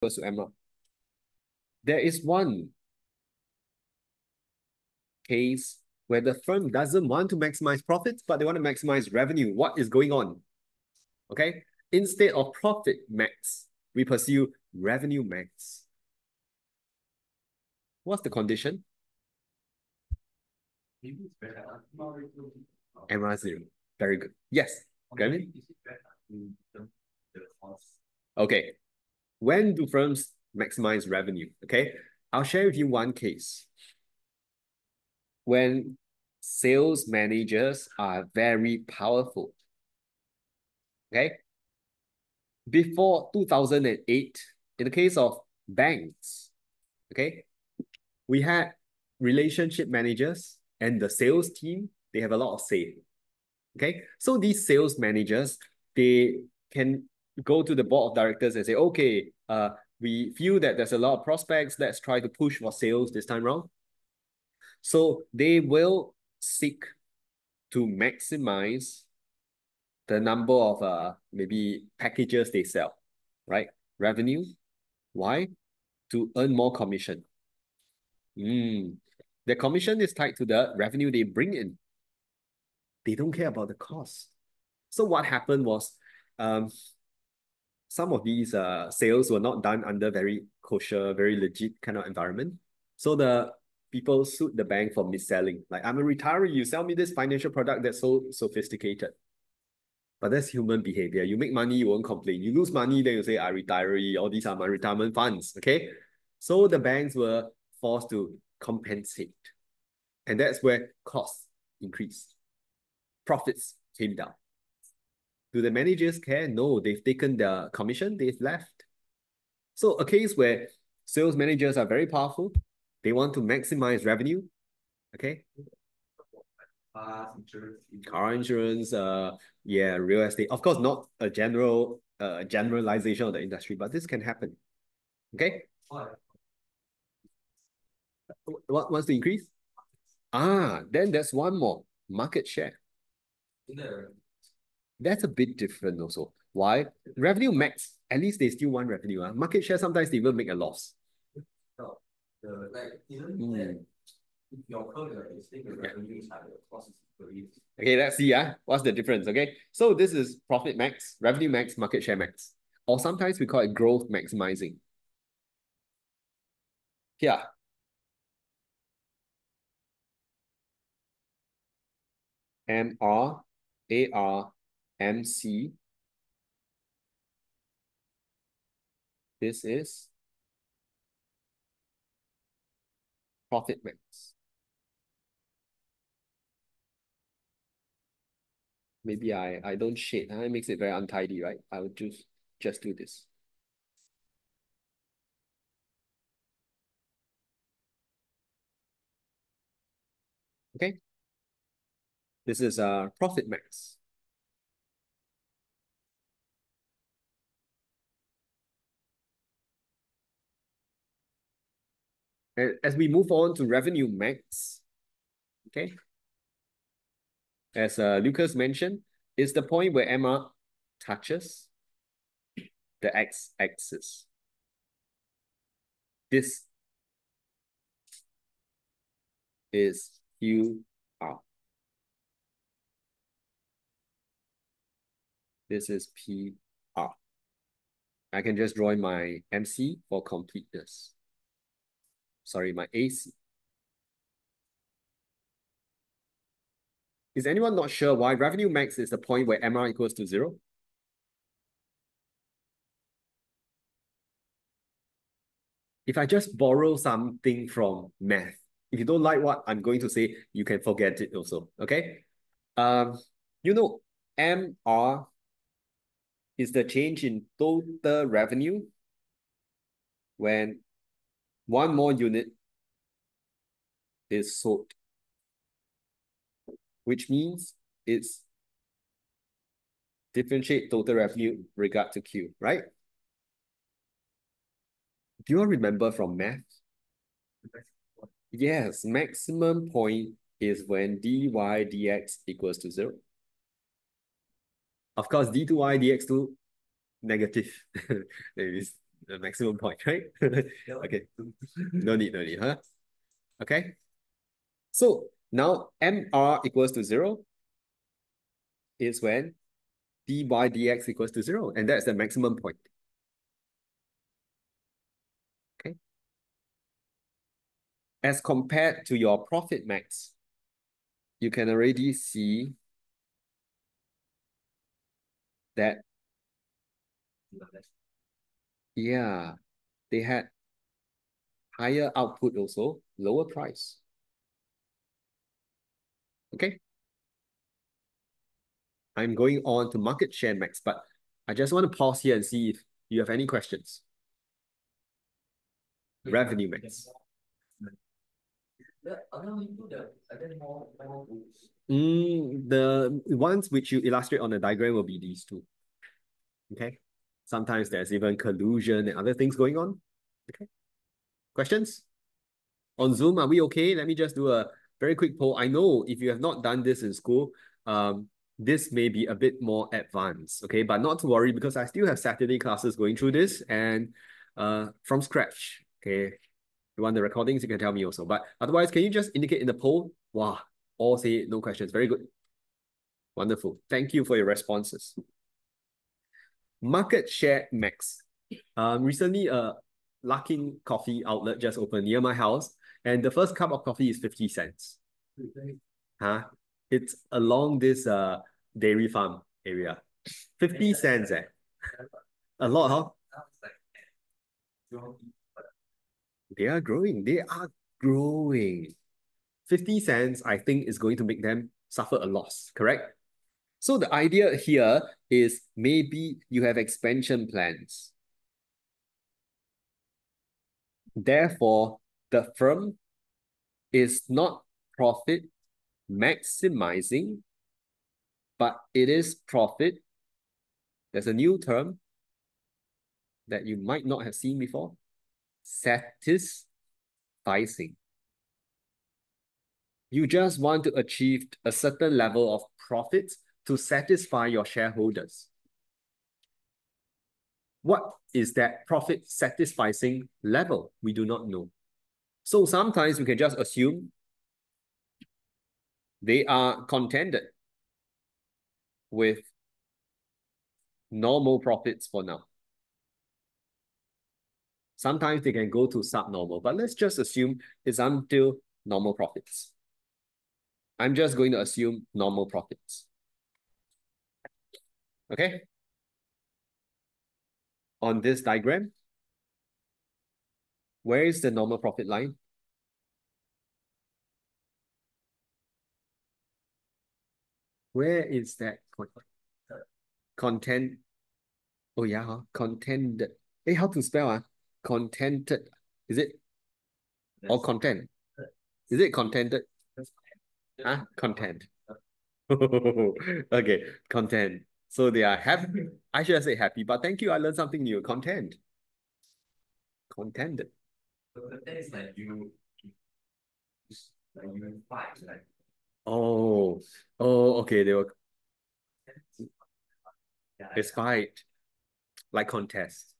goes to Emma. There is one case where the firm doesn't want to maximize profits, but they want to maximize revenue. What is going on? Okay. Instead of profit max, we pursue revenue max. What's the condition? MR0. Very good. Yes. Gavin? Okay. When do firms maximize revenue? Okay. I'll share with you one case. When sales managers are very powerful. Okay. Before 2008, in the case of banks, okay, we had relationship managers and the sales team, they have a lot of say. Okay. So these sales managers, they can go to the board of directors and say, okay, we feel that there's a lot of prospects. Let's try to push for sales this time around. So they will seek to maximize the number of maybe packages they sell, right? Revenue. Why? To earn more commission. The commission is tied to the revenue they bring in. They don't care about the cost. So what happened was some of these sales were not done under very kosher, very legit kind of environment. So the people sued the bank for mis-selling. Like, I'm a retiree, you sell me this financial product that's so sophisticated. But that's human behavior. You make money, you won't complain. You lose money, then you say, I retiree, all these are my retirement funds, okay? So the banks were forced to compensate. And that's where costs increased. Profits came down. Do the managers care? No, they've taken their commission, they've left. So a case where sales managers are very powerful, they want to maximize revenue, okay? Car insurance, yeah, real estate. Of course, not a generalization of the industry, but this can happen. Okay. What wants to increase? Then there's one more, market share. That's a bit different also. Why? Revenue max, at least they still want revenue. Market share, sometimes they even make a loss. Okay, let's see. What's the difference? Okay, so this is profit max, revenue max, market share max, or sometimes we call it growth maximizing. Here, MR, AR, MC. This is profit max. Maybe I don't shade. It makes it very untidy, right? I would just do this. Okay. This is profit max. And as we move on to revenue max, okay, as Lucas mentioned, is the point where MR touches the x-axis. This is QR. This is PR. I can just draw my MC for completeness. Sorry, my AC. Is anyone not sure why revenue max is the point where MR equals to 0? If I just borrow something from math, if you don't like what I'm going to say, you can forget it also, okay? You know, MR is the change in total revenue when one more unit is sold, which means it's differentiate total revenue regard to Q, right? Do you all remember from math? Yes, maximum point is when dy dx equals to 0. Of course, d2y dx2 negative. the maximum point, right? Okay. No need, huh? Okay. So now MR equals to 0 is when dy dx equals to 0, and that's the maximum point. Okay. As compared to your profit max, you can already see that, yeah, they had higher output also, lower price. Okay. I'm going on to market share max, but I just want to pause here and see if you have any questions. Revenue max. The ones which you illustrate on the diagram will be these two. Okay. Sometimes there's even collusion and other things going on. Okay. Questions? On Zoom, are we okay? Let me just do a very quick poll. I know if you have not done this in school, this may be a bit more advanced, okay? But not to worry, because I still have Saturday classes going through this and from scratch, okay? You want the recordings, you can tell me also. But otherwise, can you just indicate in the poll? Wow, all say no questions. Very good. Wonderful. Thank you for your responses. Market share max. Recently, Luckin Coffee outlet just opened near my house, and the first cup of coffee is 50 cents. Huh? It's along this dairy farm area. 50 cents, eh? A lot, huh? They are growing. They are growing. 50 cents, I think, is going to make them suffer a loss, correct? So the idea here is maybe you have expansion plans. Therefore, the firm is not profit maximizing, but it is profit. There's a new term that you might not have seen before. Satisficing. You just want to achieve a certain level of profit to satisfy your shareholders. What is that profit satisficing level? We do not know. So sometimes we can just assume they are contented with normal profits for now. Sometimes they can go to subnormal, but let's just assume it's until normal profits. I'm just going to assume normal profits. Okay? On this diagram, where is the normal profit line? Where is that content? Oh yeah, huh? Contented. Hey, how to spell? Contented. Is it? Or content? Is it contented? Huh? Content. Okay, content. So they are happy. I should have said happy, but thank you. I learned something new. Content. Contented. So content is like you fight, like. Oh, okay. They were. It's fight, like contest.